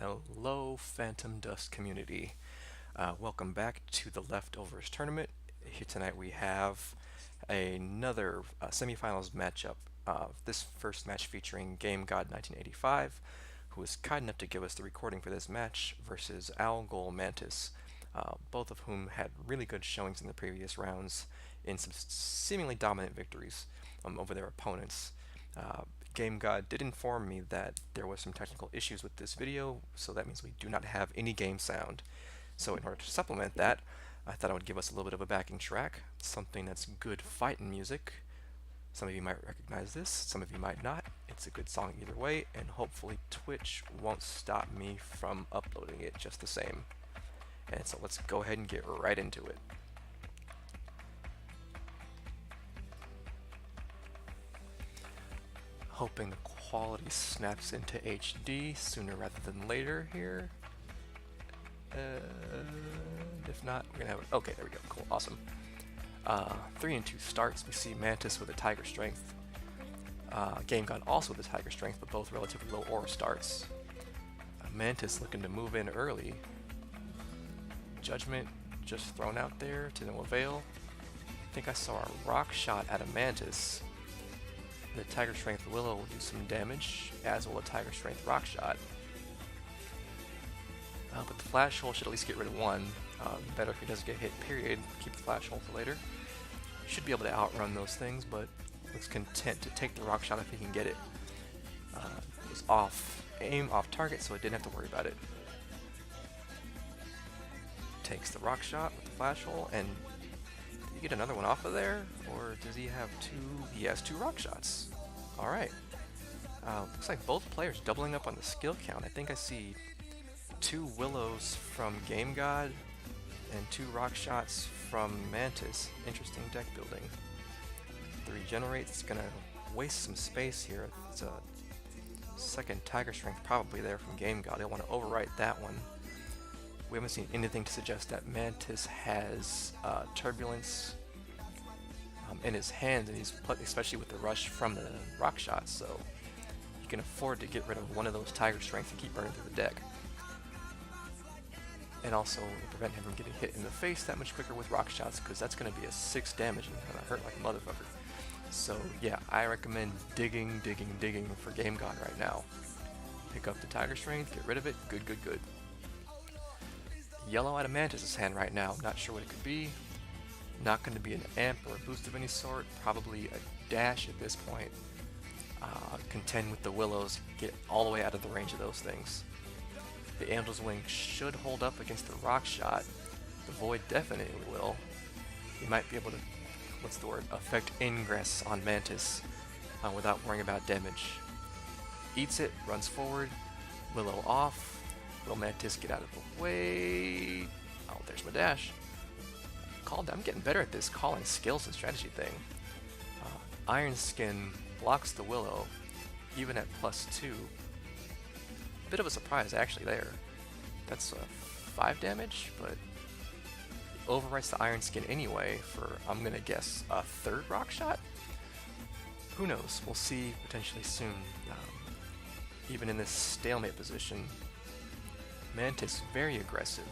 Hello, Phantom Dust community. Welcome back to the Leftovers tournament. Here tonight we have another semifinals matchup. This first match featuring Gamegod 1985, who was kind enough to give us the recording for this match, versus Algolmantis, both of whom had really good showings in the previous rounds in some seemingly dominant victories over their opponents. Uh, Gamegod did inform me that there was some technical issues with this video, so that means we do not have any game sound. So in order to supplement that, I thought I would give us a little bit of a backing track, something that's good fighting music. Some of you might recognize this, some of you might not. It's a good song either way, and hopefully Twitch won't stop me from uploading it just the same. And so let's go ahead and get right into it. Hoping the quality snaps into HD sooner rather than later here. If not, we're gonna have okay, there we go, cool, awesome. 3 and 2 starts. We see Mantis with a Tiger Strength, Gamegod also with a Tiger Strength, but both relatively low aura starts. Mantis looking to move in early. Judgment just thrown out there to no avail. I think I saw a rock shot at a Mantis. The Tiger Strength Willow will do some damage, as will a Tiger Strength Rock Shot. But the Flash Hole should at least get rid of one. Better if he doesn't get hit, period. Keep the Flash Hole for later. Should be able to outrun those things, but looks content to take the Rock Shot if he can get it. It was aim off target, so I didn't have to worry about it. Takes the Rock Shot with the Flash Hole, and did he get another one off of there? Or does he have two? He has 2 Rock Shots. Alright. Looks like both players doubling up on the skill count. I think I see 2 Willows from Gamegod and 2 Rock Shots from Mantis. Interesting deck building. The Regenerate is going to waste some space here. It's a second Tiger Strength probably there from Gamegod. I want to overwrite that one. We haven't seen anything to suggest that Mantis has Turbulence in his hands, and he's especially with the rush from the Rock Shots, so he can afford to get rid of one of those Tiger Strengths and keep burning through the deck. And also prevent him from getting hit in the face that much quicker with Rock Shots, because that's going to be a 6 damage and going to hurt like a motherfucker. So yeah, I recommend digging for Gamegod right now. Pick up the Tiger Strength, get rid of it, good. Yellow out of Mantis' hand right now, not sure what it could be. Not going to be an amp or a boost of any sort, probably a dash at this point. Contend with the Willows, get all the way out of the range of those things. The Angel's Wing should hold up against the Rock Shot. The Void definitely will. You might be able to, affect Ingress on Mantis without worrying about damage. Eats it, runs forward, Willow off. Will Mantis get out of the way? Oh, there's my dash. I'm getting better at this calling skills and strategy thing. Iron Skin blocks the Willow, even at +2. Bit of a surprise actually there. That's 5 damage, but overwrites the Iron Skin anyway for, I'm gonna guess, a 3rd Rock Shot? Who knows? We'll see potentially soon. Even in this stalemate position, Mantis very aggressive.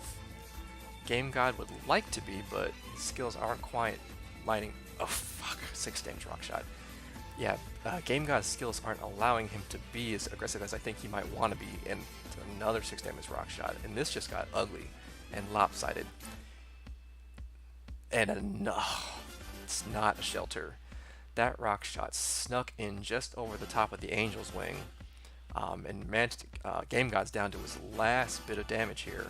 Gamegod would like to be, but his skills aren't quite lining. Oh fuck, 6 damage Rock Shot. Yeah, Gamegod's skills aren't allowing him to be as aggressive as I think he might want to be, and another 6 damage Rock Shot, and this just got ugly and lopsided. And no, it's not a shelter. That Rock Shot snuck in just over the top of the Angel's Wing, and Gamegod's down to his last bit of damage here.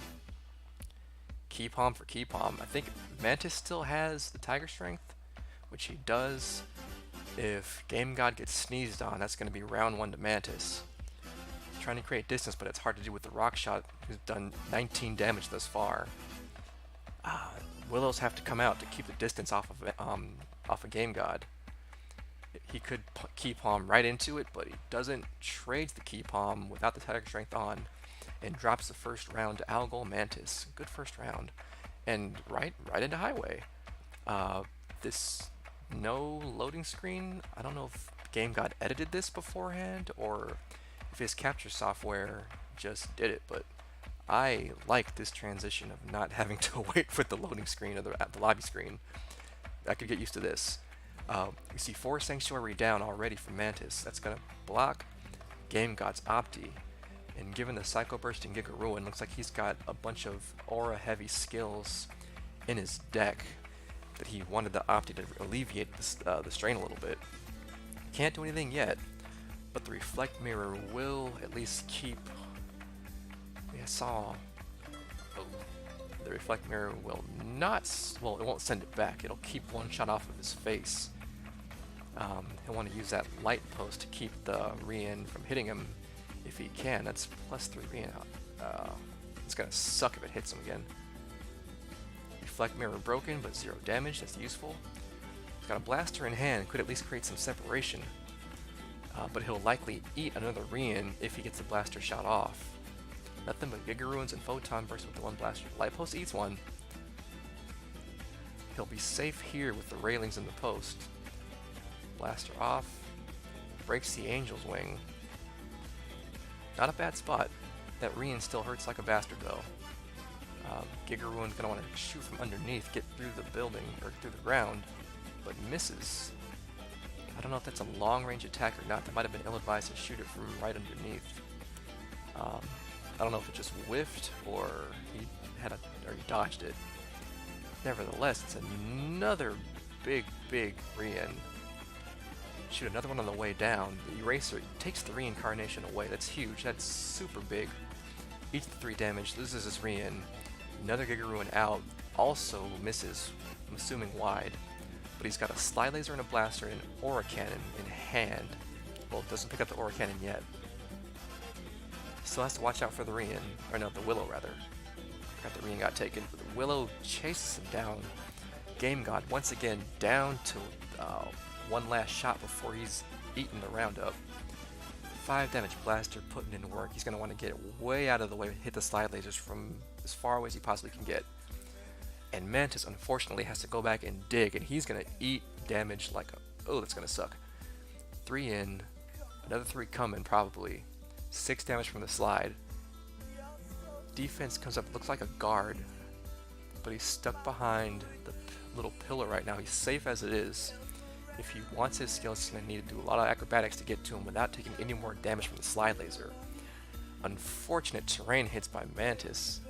Key Palm for Key Palm. I think Mantis still has the Tiger Strength, which he does. If Gamegod gets sneezed on, that's going to be round 1 to Mantis. Trying to create distance, but it's hard to do with the Rock Shot, who's done 19 damage thus far. Willows have to come out to keep the distance off of Gamegod. He could Key Palm right into it, but he doesn't. Trades the Key Palm without the Tiger Strength on, and drops the first round to Algolmantis. Good first round. And right into Highway. This no loading screen, I don't know if Gamegod edited this beforehand, or if his capture software just did it, but I like this transition of not having to wait for the loading screen or the lobby screen. I could get used to this. We see 4 Sanctuary down already from Mantis. That's going to block Gamegod's Opti. And given the Psycho Burst and Giga Ruin, looks like he's got a bunch of aura-heavy skills in his deck that he wanted the Opti to alleviate the strain a little bit. Can't do anything yet, but the Reflect Mirror will at least keep... I saw... Oh, the Reflect Mirror will not... Well, it won't send it back. It'll keep one shot off of his face. He'll want to use that Light Post to keep the Rian from hitting him if he can. That's +3 Rian. It's going to suck if it hits him again. Reflect Mirror broken, but 0 damage. That's useful. He's got a Blaster in hand. Could at least create some separation. But he'll likely eat another Rian if he gets the Blaster shot off. Nothing but Giga Ruins and Photon Burst with the 1 Blaster. Light Post eats 1. He'll be safe here with the railings in the post. Blaster off. Breaks the Angel's Wing. Not a bad spot. That Rian still hurts like a bastard though. Giga Ruin's gonna want to shoot from underneath, get through the building, or through the ground, but misses. I don't know if that's a long range attack or not. That might have been ill-advised to shoot it from right underneath. I don't know if it just whiffed or he dodged it. Nevertheless, it's another big Rian. Shoot another one on the way down. The Eraser takes the reincarnation away. That's huge. That's super big. Eats the 3 damage, loses his Rian. Another Giga Ruin out. Also misses, I'm assuming wide. But he's got a Slide Laser and a Blaster and an Aura Cannon in hand. Well, doesn't pick up the Aura Cannon yet. Still has to watch out for the Rian. Or no, the Willow rather. Forgot the Rian got taken. But the Willow chases him down. Gamegod once again down to one last shot before he's eaten the roundup. 5 damage Blaster putting in work. He's going to want to get way out of the way, hit the Slide Lasers from as far away as he possibly can get. And Mantis unfortunately has to go back and dig, and he's going to eat damage like a... Oh, that's going to suck. 3 in, another 3 coming probably. 6 damage from the slide. Defense comes up, looks like a guard, but he's stuck behind the little pillar right now. He's safe as it is. If he wants his skills, he's going to need to do a lot of acrobatics to get to him without taking any more damage from the Slide Laser. Unfortunate terrain hits by Mantis.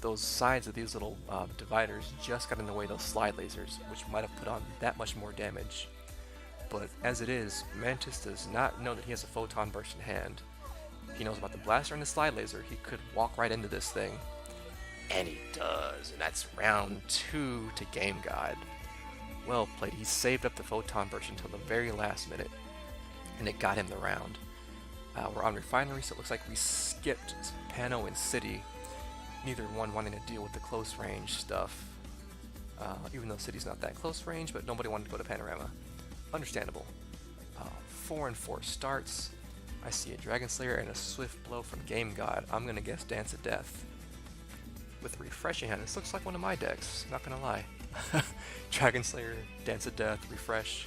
Those sides of these little dividers just got in the way of those Slide Lasers, which might have put on that much more damage. But as it is, Mantis does not know that he has a Photon Burst in hand. If he knows about the Blaster and the Slide Laser, he could walk right into this thing. And he does, and that's round 2 to Gamegod. Well played. He saved up the Photon Burst until the very last minute, and it got him the round. We're on Refinery, so it looks like we skipped Pano and City, neither one wanting to deal with the close range stuff. Even though City's not that close range, but nobody wanted to go to Panorama. Understandable. 4 and 4 starts. I see a Dragon Slayer and a Swift Blow from Gamegod. I'm gonna guess Dance of Death. With Refreshing Hand, this looks like one of my decks, not gonna lie. Dragon Slayer, Dance of Death, Refresh.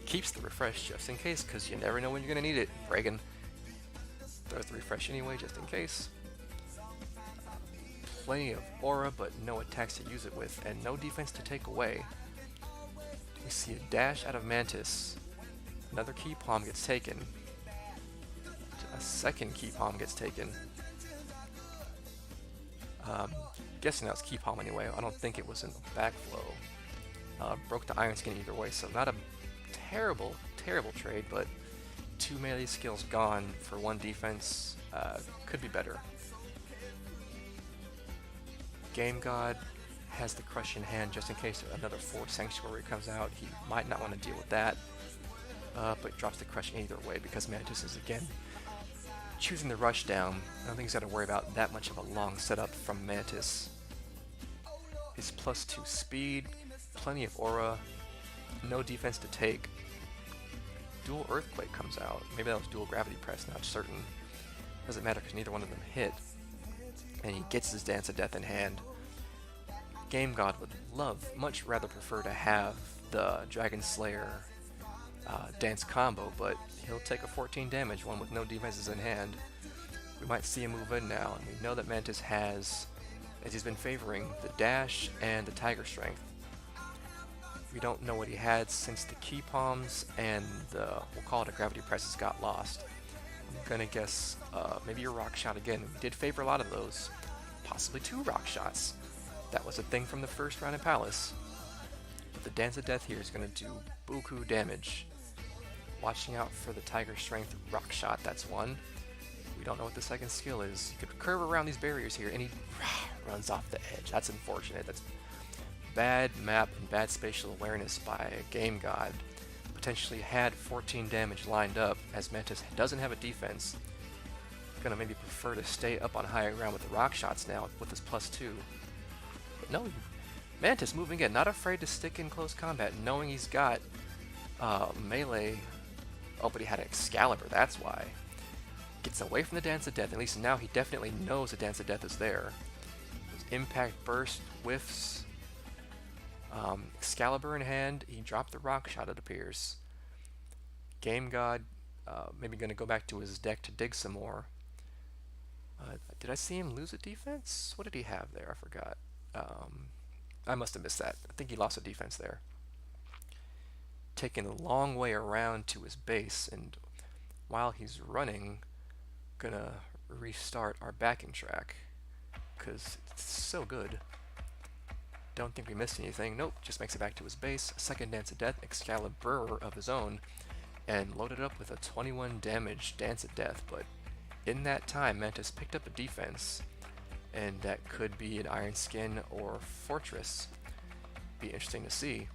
Keeps the Refresh just in case, because you never know when you're gonna need it. Reagan throws the Refresh anyway, just in case. Plenty of aura, but no attacks to use it with, and no defense to take away. We see a dash out of Mantis. Another Key Palm gets taken. A second Key Palm gets taken. Guessing that was Key Palm anyway. I don't think it was in the backflow. Broke the Iron Skin either way, so not a terrible trade, but 2 melee skills gone for 1 defense. Could be better. Gamegod has the Crush in hand just in case another 4 Sanctuary comes out. He might not want to deal with that, but drops the Crush either way because Mantis is again choosing the rush down. I don't think he's got to worry about that much of a long setup from Mantis. His +2 speed, plenty of aura, no defense to take. Dual Earthquake comes out. Maybe that was dual Gravity Press, not certain. Doesn't matter because neither one of them hit. And he gets his Dance of Death in hand. Gamegod would much rather prefer to have the Dragon Slayer Dance combo, but he'll take a 14 damage, one with no defenses in hand. We might see him move in now, and we know that Mantis has, as he's been favoring, the dash and the tiger strength. We don't know what he had since the key palms and the, we'll call it a gravity presses, got lost. I'm gonna guess maybe a rock shot again. We did favor a lot of those. Possibly 2 rock shots. That was a thing from the first round in Palace. But the Dance of Death here is gonna do buku damage. Watching out for the tiger strength rock shot, that's one. We don't know what the second skill is. You could curve around these barriers here and he runs off the edge. That's unfortunate. That's bad map and bad spatial awareness by Gamegod. Potentially had 14 damage lined up as Mantis doesn't have a defense. Gonna maybe prefer to stay up on higher ground with the rock shots now with his +2. But no, Mantis moving in, not afraid to stick in close combat, knowing he's got melee. Oh, but he had an Excalibur, that's why. Gets away from the Dance of Death, at least now he definitely knows the Dance of Death is there. His impact burst, whiffs. Excalibur in hand, he dropped the rock shot, it appears. Gamegod maybe going to go back to his deck to dig some more. Did I see him lose a defense? What did he have there? I forgot. I must have missed that. I think he lost a defense there. Taking a long way around to his base, and while he's running, gonna restart our backing track because it's so good. Don't think we missed anything. Nope, just makes it back to his base. Second Dance of Death, Excalibur of his own, and loaded up with a 21 damage Dance of Death. But in that time, Mantis picked up a defense, and that could be an Iron Skin or Fortress. Be interesting to see.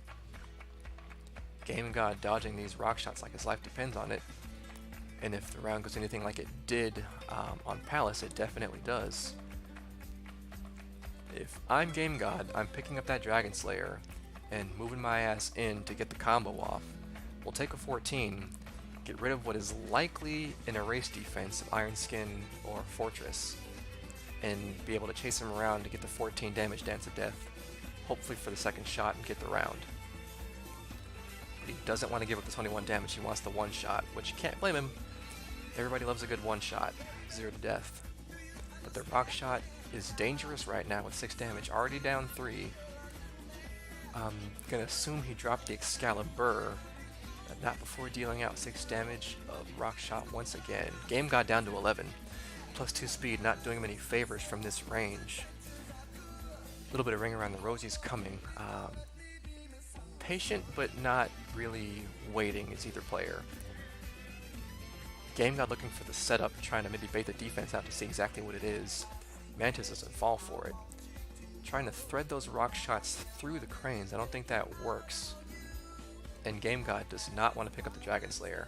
Gamegod dodging these rock shots like his life depends on it. And if the round goes anything like it did on Palace, it definitely does. If I'm Gamegod, I'm picking up that Dragon Slayer and moving my ass in to get the combo off. We'll take a 14, get rid of what is likely an erase defense of Iron Skin or Fortress, and be able to chase him around to get the 14 damage Dance of Death, hopefully for the second shot and get the round. But he doesn't want to give up the 21 damage, he wants the one shot, which you can't blame him. Everybody loves a good one shot, 0 to death. But the rock shot is dangerous right now with 6 damage, already down 3. I'm gonna assume he dropped the Excalibur, but not before dealing out 6 damage of rock shot once again. Gamegod down to 11, +2 speed, not doing him any favors from this range. A little bit of ring around the rosie's coming. Patient but not really waiting is either player. Gamegod looking for the setup, trying to maybe bait the defense out to see exactly what it is. Mantis doesn't fall for it. Trying to thread those rock shots through the cranes, I don't think that works. And Gamegod does not want to pick up the Dragon Slayer.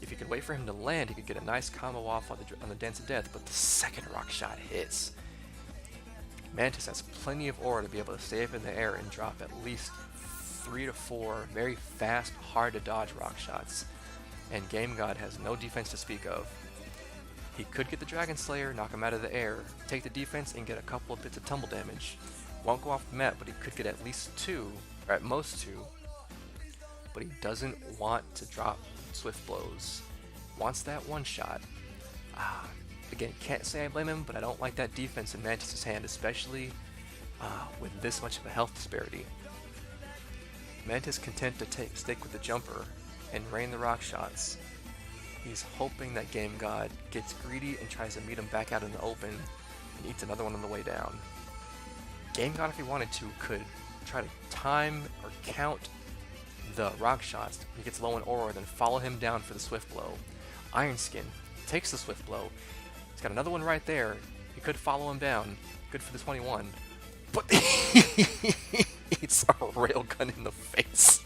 If you could wait for him to land, he could get a nice combo off on the Dance of Death, but the second rock shot hits. Mantis has plenty of aura to be able to stay up in the air and drop at least 3 to 4 very fast, hard to dodge rock shots. And Gamegod has no defense to speak of. He could get the Dragon Slayer, knock him out of the air, take the defense, and get a couple of bits of tumble damage. Won't go off the map, but he could get at least 2, or at most 2. But he doesn't want to drop Swift Blows. Wants that one shot. Again, can't say I blame him, but I don't like that defense in Mantis' hand, especially with this much of a health disparity. Mantis content to stick with the jumper and rain the rock shots. He's hoping that Gamegod gets greedy and tries to meet him back out in the open and eats another one on the way down. Gamegod, if he wanted to, could try to time or count the rock shots when he gets low in aura, then follow him down for the Swift Blow. Iron Skin takes the Swift Blow. He's got another one right there. He could follow him down. Good for the 21. But he eats a railgun in the face.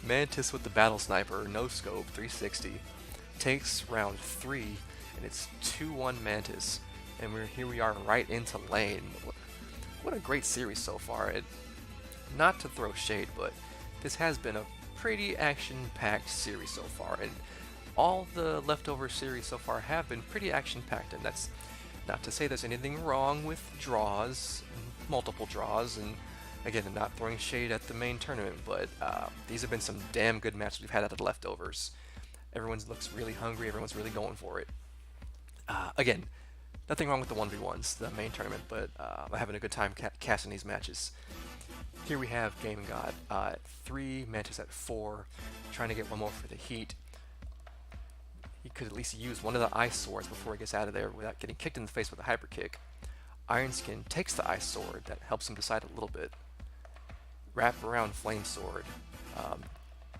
Mantis with the Battle Sniper, no scope, 360. Takes round 3, and it's 2-1 Mantis. And here we are right into lane. What a great series so far. Not to throw shade, but this has been a pretty action-packed series so far. And all the leftover series so far have been pretty action-packed. And that's not to say there's anything wrong with draws, multiple draws, and again, I'm not throwing shade at the main tournament, but these have been some damn good matches we've had out of the leftovers. Everyone looks really hungry, everyone's really going for it. Again, nothing wrong with the 1v1s, the main tournament, but I'm having a good time casting these matches. Here we have Gamegod at 3, Mantis at 4, trying to get one more for the heat. He could at least use one of the ice swords before he gets out of there without getting kicked in the face with a hyper kick. Ironskin takes the ice sword, that helps him decide a little bit. Wrap around flame sword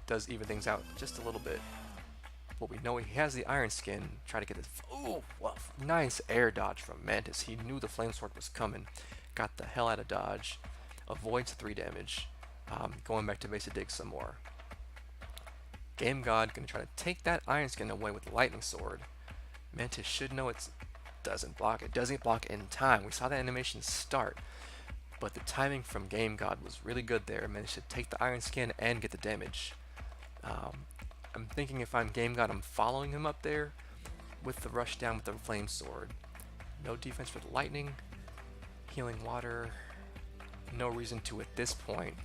does even things out just a little bit. But we know he has the iron skin. Try to get his well, nice air dodge from Mantis. He knew the flame sword was coming. Got the hell out of dodge. Avoids 3 damage. Going back to base to dig some more. Gamegod gonna try to take that iron skin away with the lightning sword. Mantis should know it doesn't block. It doesn't block in time. We saw that animation start. But the timing from Gamegod was really good there. Managed to take the iron skin and get the damage. I'm thinking if I'm Gamegod, I'm following him up there with the rush down with the flame sword. No defense for the lightning. Healing water. No reason to at this point.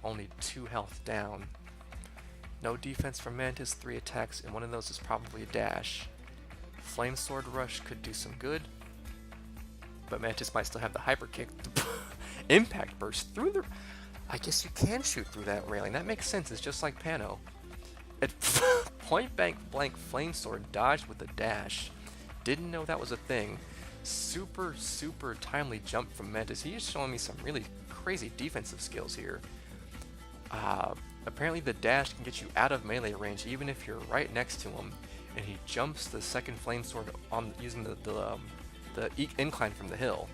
Only 2 health down. No defense from Mantis, 3 attacks, and one of those is probably a dash. Flame sword rush could do some good, but Mantis might still have the hyper kick. Impact burst through the... I guess you can shoot through that railing. That makes sense. It's just like Pano. At point blank flame sword dodged with a dash. Didn't know that was a thing. Super timely jump from Mantis. He is showing me some really crazy defensive skills here. Apparently the dash can get you out of melee range even if you're right next to him, and he jumps the second flame sword on using the incline from the hill.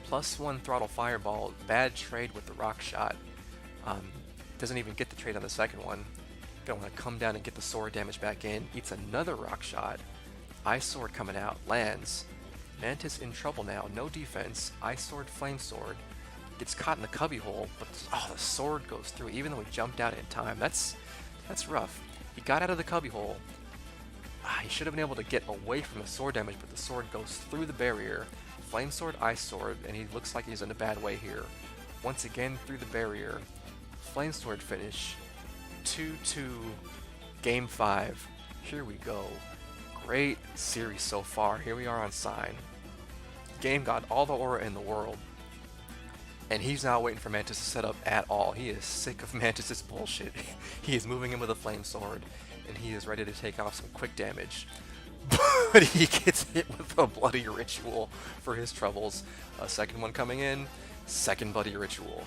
+1 throttle fireball. Bad trade with the rock shot. Doesn't even get the trade on the second one. Gonna want to come down and get the sword damage back in. Eats another rock shot. Ice sword coming out. Lands. Mantis in trouble now. No defense. Ice sword, flame sword. Gets caught in the cubby hole, but the sword goes through even though he jumped out in time. That's rough. He got out of the cubby hole. He should have been able to get away from the sword damage, but the sword goes through the barrier. Flame sword, ice sword, and he looks like he's in a bad way here. Once again through the barrier. Flame sword finish. 2-2. Game 5. Here we go. Great series so far. Here we are on Sign. Gamegod all the aura in the world. And he's not waiting for Mantis to set up at all. He is sick of Mantis' bullshit. He is moving in with a flame sword, and he is ready to take off some quick damage. But he gets hit with a bloody ritual for his troubles. A second one coming in. Second bloody ritual.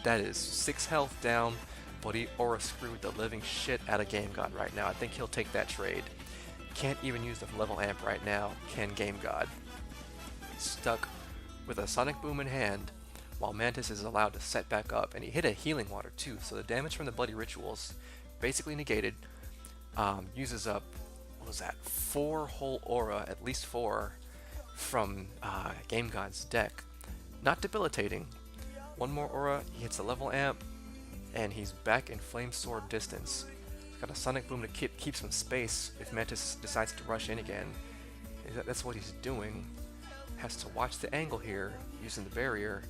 That is 6 health down, but he aura screwed the living shit out of Gamegod right now. I think he'll take that trade. Can't even use the level amp right now, can Gamegod. Stuck with a sonic boom in hand, while Mantis is allowed to set back up, and he hit a healing water too, so the damage from the bloody rituals basically negated. Uses up, what was that, 4 whole aura, at least 4, from Gamegod's deck. Not debilitating. 1 more aura, he hits a level amp, and he's back in flame sword distance. He's got a sonic boom to keep some space if Mantis decides to rush in again. That's what he's doing. Has to watch the angle here, using the barrier.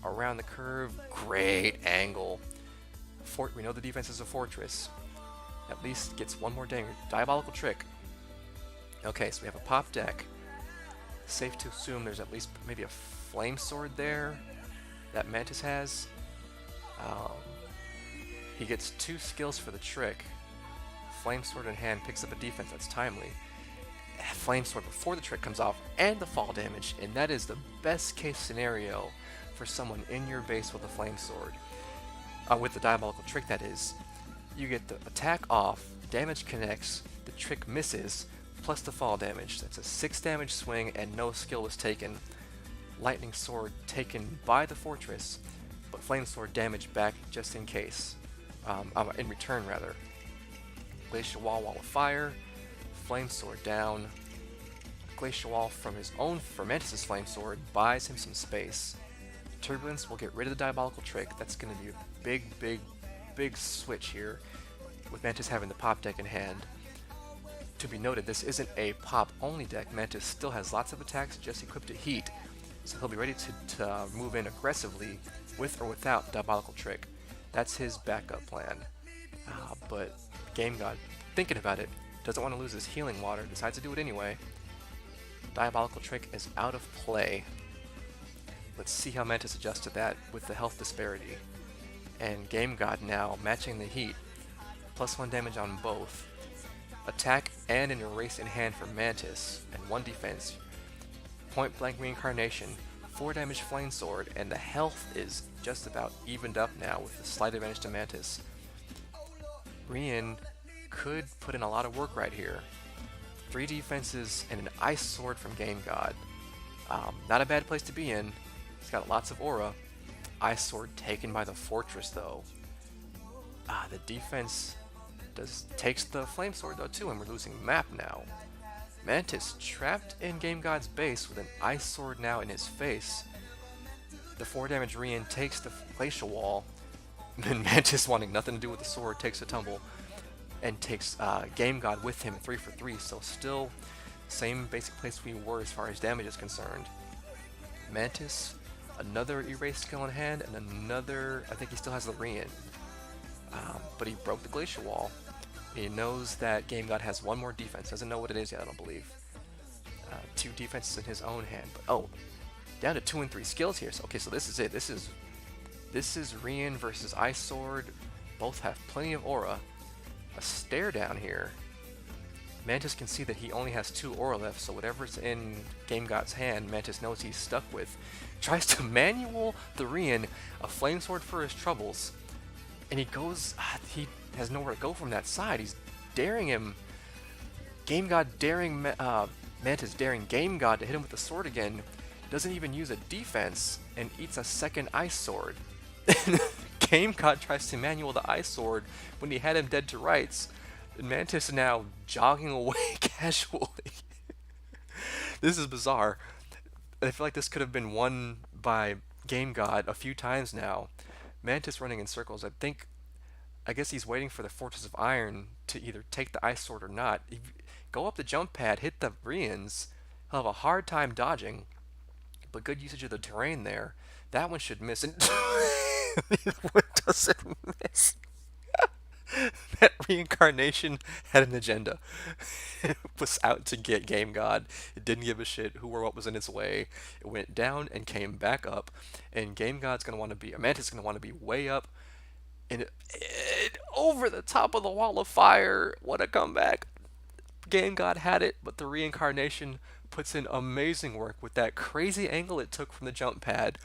Around the curve, great angle. We know the defense is a fortress. At least gets 1 more diabolical trick. Okay, so we have a pop deck. Safe to assume there's at least maybe a flame sword there that Mantis has. He gets 2 skills for the trick. Flame sword in hand picks up a defense that's timely. Flame sword before the trick comes off, and the fall damage, and that is the best case scenario for someone in your base with a flame sword. With the diabolical trick, that is. You get the attack off, damage connects, the trick misses, plus the fall damage. That's a 6 damage swing, and no skill was taken. Lightning sword taken by the fortress, but flame sword damage back just in case. In return, rather. Glacial wall of fire, flame sword down. Glacial wall from his own Mantis' flame sword buys him some space. Turbulence will get rid of the diabolical trick. That's going to be a big switch here, with Mantis having the pop deck in hand. To be noted, this isn't a pop only deck. Mantis still has lots of attacks just equipped to heat, so he'll be ready to move in aggressively with or without diabolical trick. That's his backup plan. But Gamegod, thinking about it, doesn't want to lose his healing water, decides to do it anyway. Diabolical Trick is out of play. Let's see how Mantis adjusts to that with the health disparity. And Gamegod now matching the heat. +1 damage on both. Attack and an erase in hand for Mantis, and 1 defense. Point blank reincarnation, 4 damage flame sword, and the health is just about evened up now with a slight advantage to Mantis. Rian could put in a lot of work right here. 3 defenses and an ice sword from Gamegod. Not a bad place to be in. He's got lots of aura. Ice sword taken by the fortress though. The defense takes the flame sword though too, and we're losing map now. Mantis trapped in Gamegod's base with an ice sword now in his face. The 4 damage Rian takes the glacial wall. Then Mantis, wanting nothing to do with the sword, takes a tumble and takes Gamegod with him 3 for 3. So still same basic place we were as far as damage is concerned. Mantis, another erase skill in hand, and another, I think he still has the Rian. But he broke the glacial wall. He knows that Gamegod has 1 more defense. Doesn't know what it is yet, I don't believe. 2 defenses in his own hand. But oh, down to 2 and 3 skills here. So, okay, so this is it. This is Rian versus Ice Sword. Both have plenty of aura. A stare down here. Mantis can see that he only has 2 aura left, so whatever's in Gamegod's hand, Mantis knows he's stuck with. Tries to manual the Rian, a flame sword for his troubles. And he goes, he has nowhere to go from that side. He's daring him. Gamegod daring, Mantis daring Gamegod to hit him with the sword again. Doesn't even use a defense and eats a second ice sword. Gamegod tries to manual the ice sword when he had him dead to rights. And Mantis now jogging away casually. This is bizarre. I feel like this could have been won by Gamegod a few times now. Mantis running in circles. I guess he's waiting for the Fortress of Iron to either take the ice sword or not. If you go up the jump pad, hit the Rians, he'll have a hard time dodging. But good usage of the terrain there. That one should miss. And what doesn't miss? That reincarnation had an agenda. It was out to get Gamegod. It didn't give a shit who or what was in its way. It went down and came back up. And Gamegod's gonna want to be, Mantis is gonna want to be way up and over the top of the wall of fire. What a comeback! Gamegod had it, but the reincarnation puts in amazing work with that crazy angle it took from the jump pad,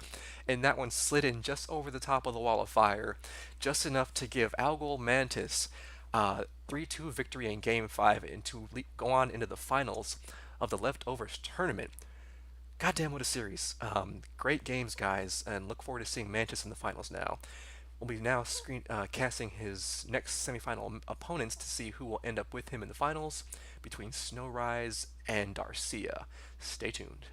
and that one slid in just over the top of the wall of fire, just enough to give Algolmantis 3-2 victory in Game 5 and to go on into the finals of the Leftovers tournament. Goddamn, what a series. Great games, guys, and look forward to seeing Mantis in the finals now. We'll be now casting his next semifinal opponents to see who will end up with him in the finals between Snowrise and Darcia. Stay tuned.